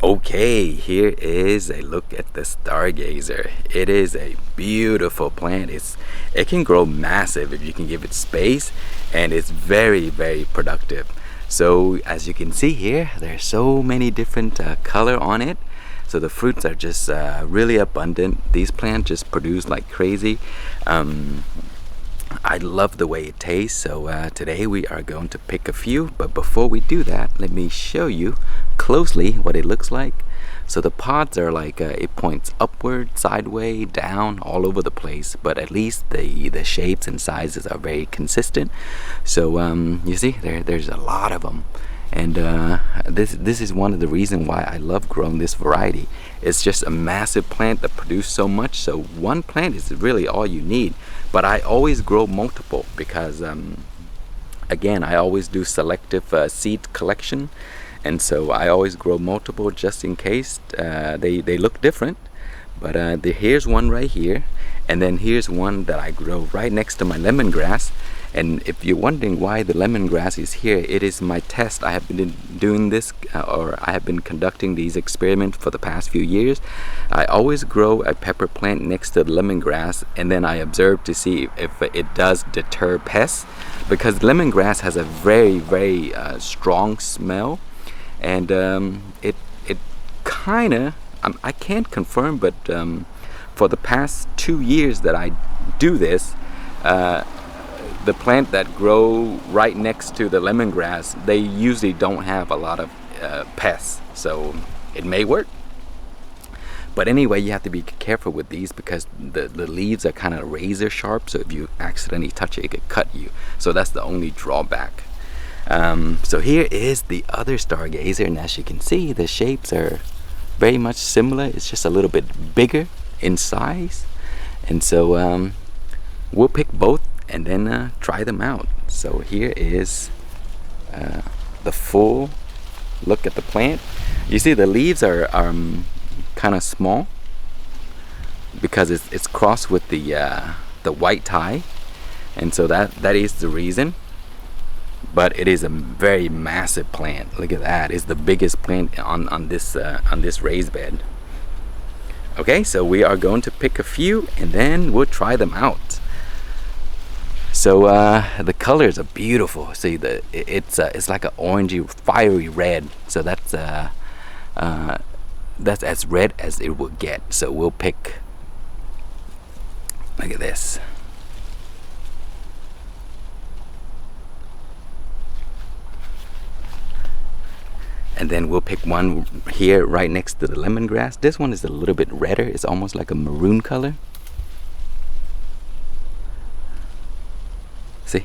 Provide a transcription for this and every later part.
Okay, here is a look at the StarrGazer. It is a beautiful plant. It can grow massive if you can give it space, and it's very productive. So as you can see here, there's so many different color on it. So the fruits are just really abundant. These plants just produce like crazy. I love the way it tastes, so today we are going to pick a few, but before we do that, let me show you closely what it looks like. So the pods are like it points upward, sideways, down, all over the place, but at least the shapes and sizes are very consistent. So you see there's a lot of them, and this is one of the reasons why I love growing this variety. It's just a massive plant that produces so much, so one plant is really all you need. But I always grow multiple because again, I always do selective seed collection, and so I always grow multiple just in case they look different. But here's one right here, and then here's one that I grow right next to my lemongrass. And if you're wondering why the lemongrass is here, it is my test. I have been doing this, or I have been conducting these experiments for the past few years. I always grow a pepper plant next to the lemongrass, and then I observe to see if it does deter pests, because lemongrass has a very strong smell, and it kind of, I can't confirm, but for the past 2 years that I do this, the plant that grow right next to the lemongrass, they usually don't have a lot of pests, so it may work. But anyway, you have to be careful with these because the leaves are kind of razor sharp, so if you accidentally touch it, it could cut you. So that's the only drawback. So here is the other StarrGazer, and as you can see, the shapes are very much similar. It's just a little bit bigger in size, and so we'll pick both and then try them out. So here is the full look at the plant. You see the leaves are kind of small because it's crossed with the white tie, and so that is the reason. But it is a very massive plant. Look at that. It's the biggest plant on this raised bed. Okay, so we are going to pick a few and then we'll try them out. So the colors are beautiful. See, it's like an orangey, fiery red. So that's as red as it will get. So we'll pick. Look at this. And then we'll pick one here right next to the lemongrass. This one is a little bit redder. It's almost like a maroon color. See,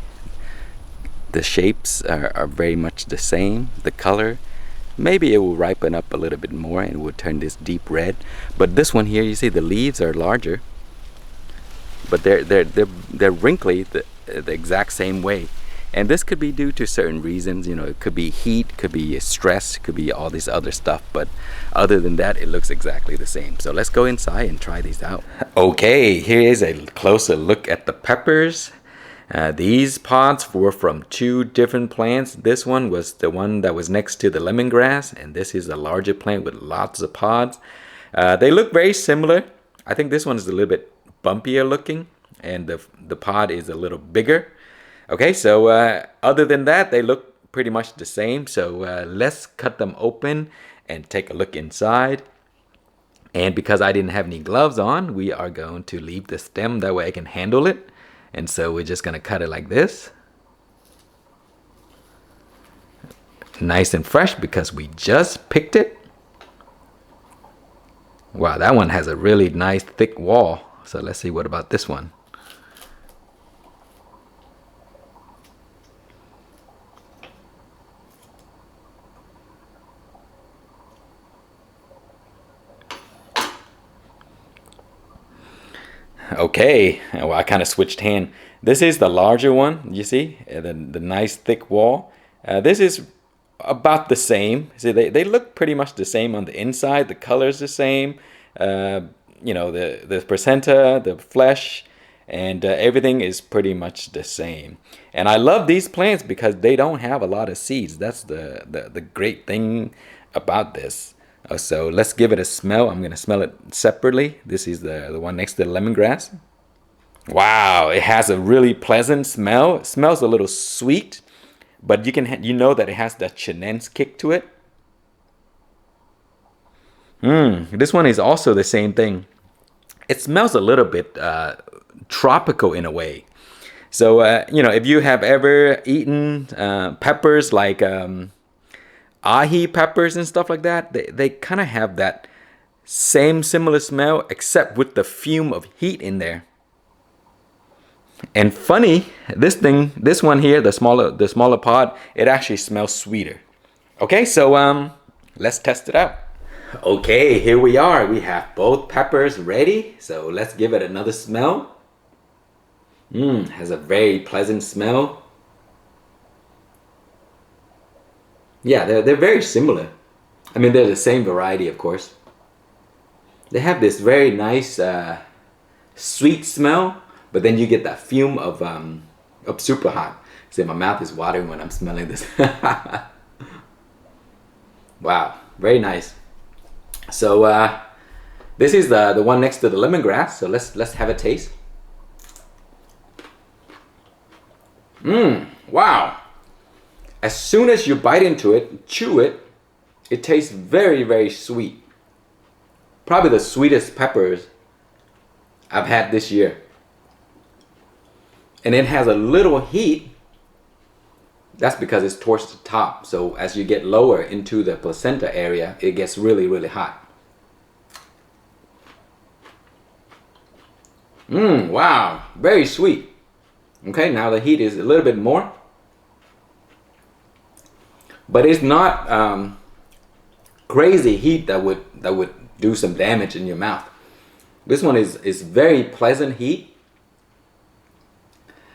the shapes are very much the same. The color, maybe it will ripen up a little bit more and it will turn this deep red. But this one here, you see the leaves are larger, but they're wrinkly the exact same way. And this could be due to certain reasons. You know, it could be heat, could be stress, could be all this other stuff. But other than that, it looks exactly the same. So let's go inside and try these out. Okay, here is a closer look at the peppers. These pods were from 2 different plants. This one was the one that was next to the lemongrass, and this is a larger plant with lots of pods. They look very similar. I think this one is a little bit bumpier looking, and the pod is a little bigger. Okay, so other than that, they look pretty much the same. So let's cut them open and take a look inside. And because I didn't have any gloves on, we are going to leave the stem, that way I can handle it. And so we're just going to cut it like this. Nice and fresh because we just picked it. Wow, that one has a really nice thick wall. So let's see, what about this one? Okay, well, I kind of switched hand. This is the larger one, you see, the nice thick wall. This is about the same. See, they look pretty much the same on the inside. The color's the same. You know, the placenta, the flesh, and everything is pretty much the same. And I love these plants because they don't have a lot of seeds. That's the great thing about this. So let's give it a smell. I'm gonna smell it separately. This is the one next to the lemongrass. Wow, it has a really pleasant smell. It smells a little sweet, but you know that it has the chenense kick to it. This one is also the same thing. It smells a little bit tropical in a way. So if you have ever eaten peppers like ahi peppers and stuff like that, they kind of have that same similar smell, except with the fume of heat in there. And funny, this one here, the smaller pod, it actually smells sweeter. Okay, so let's test it out. Okay, here we are. We have both peppers ready. So let's give it another smell. Has a very pleasant smell. Yeah, they're very similar. I mean, they're the same variety, of course. They have this very nice sweet smell, but then you get that fume of super hot. See, my mouth is watering when I'm smelling this. Wow, very nice. So this is the one next to the lemongrass. So let's have a taste. Wow. As soon as you bite into it, chew it, it tastes very, very sweet. Probably the sweetest peppers I've had this year. And it has a little heat. That's because it's towards the top. So as you get lower into the placenta area, it gets really, really hot. Wow, very sweet. Okay, now the heat is a little bit more. But it's not crazy heat that would do some damage in your mouth. This one is very pleasant heat,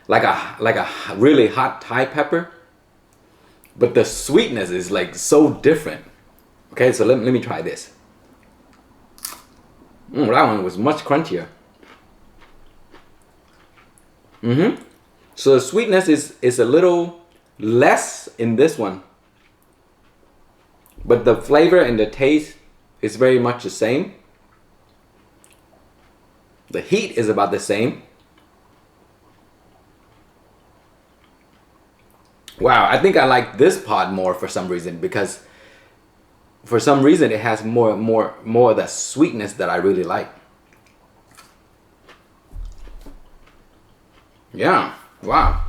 like a really hot Thai pepper, but the sweetness is like so different. Okay, so let me try this. That one was much crunchier. So the sweetness is a little less in this one, but the flavor and the taste is very much the same. The heat is about the same. Wow, I think I like this pod more for some reason, because for some reason it has more of that sweetness that I really like. Yeah, wow.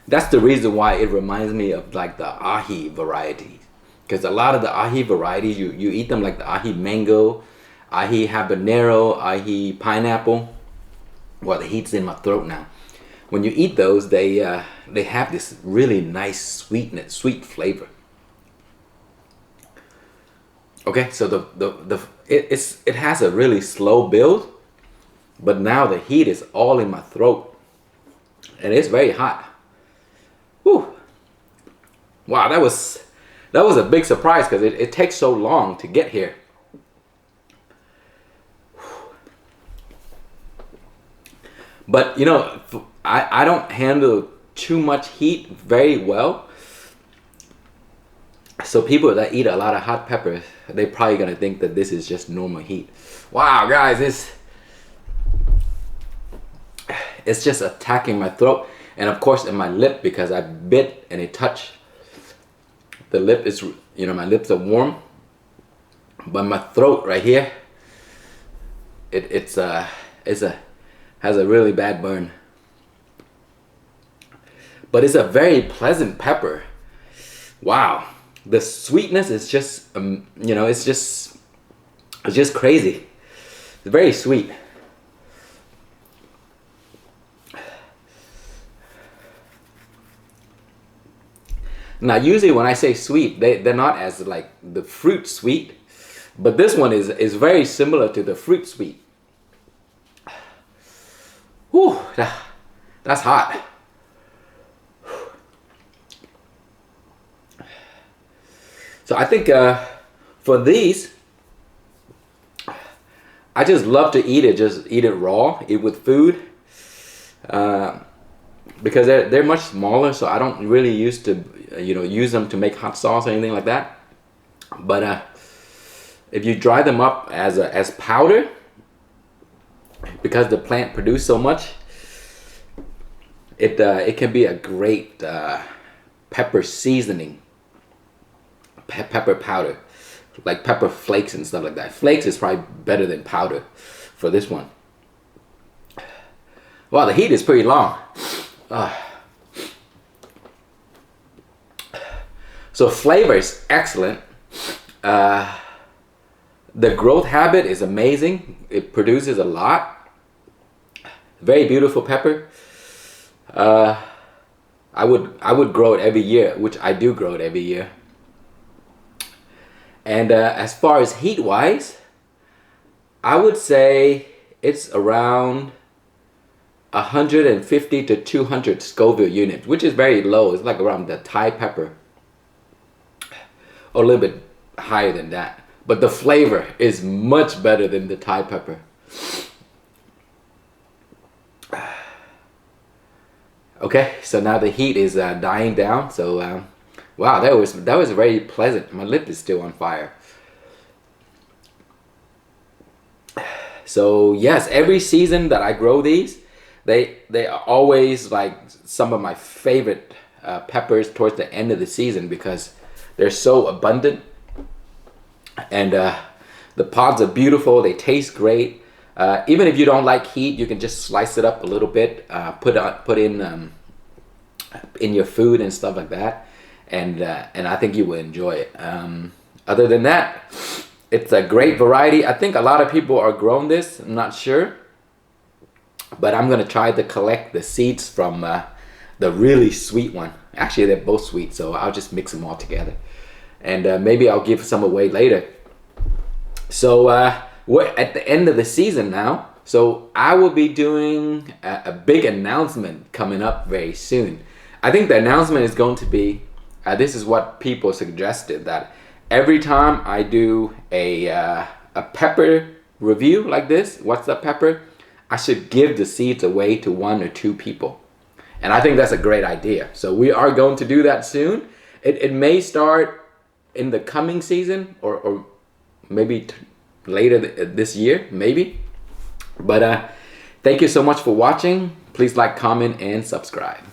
That's the reason why it reminds me of like the ahi varieties. Because a lot of the ahi varieties, you eat them like the ahi mango, ahi habanero, ahi pineapple. Well, the heat's in my throat now. When you eat those, they have this really nice sweet flavor. Okay, so it has a really slow build, but now the heat is all in my throat, and it's very hot. Whew. Wow, that was a big surprise, because it takes so long to get here. But I don't handle too much heat very well. So people that eat a lot of hot peppers, they're probably gonna think that this is just normal heat. Wow, guys, it's just attacking my throat, and of course in my lip, because I bit and it touched. The lip is, my lips are warm, but my throat right here, has a really bad burn. But it's a very pleasant pepper. Wow, the sweetness is just, it's just crazy. It's very sweet. Now, usually when I say sweet, they're not as like the fruit sweet, but this one is very similar to the fruit sweet. Whew, that's hot. So I think for these, I just love to eat it. Just eat it raw. Eat with food. because they're much smaller, so I don't really use them to make hot sauce or anything like that. But if you dry them up as powder, because the plant produces so much, it can be a great pepper seasoning, pepper powder, like pepper flakes and stuff like that. Flakes is probably better than powder for this one. Wow, the heat is pretty long. So flavor is excellent. The growth habit is amazing. It produces a lot. Very beautiful pepper. I would grow it every year, which I do grow it every year. And as far as heat wise, I would say it's around 150 to 200 Scoville units, which is very low. It's like around the Thai pepper, or a little bit higher than that. But the flavor is much better than the Thai pepper. Okay, so now the heat is dying down. So wow, that was very pleasant. My lip is still on fire. So yes, every season that I grow these, they are always like some of my favorite peppers towards the end of the season, because they're so abundant, and the pods are beautiful. They taste great. Even if you don't like heat, you can just slice it up a little bit, put in your food and stuff like that, and I think you will enjoy it. Other than that, it's a great variety. I think a lot of people are growing this. I'm not sure, but I'm gonna try to collect the seeds from the really sweet one. Actually, they're both sweet, so I'll just mix them all together, and maybe I'll give some away later. So we're at the end of the season now, so I will be doing a big announcement coming up very soon. I think the announcement is going to be, this is what people suggested, that every time I do a pepper review like this, what's up pepper, I should give the seeds away to 1 or 2 people. And I think that's a great idea. So we are going to do that soon. It may start in the coming season, or maybe later this year, maybe. But thank you so much for watching. Please like, comment, and subscribe.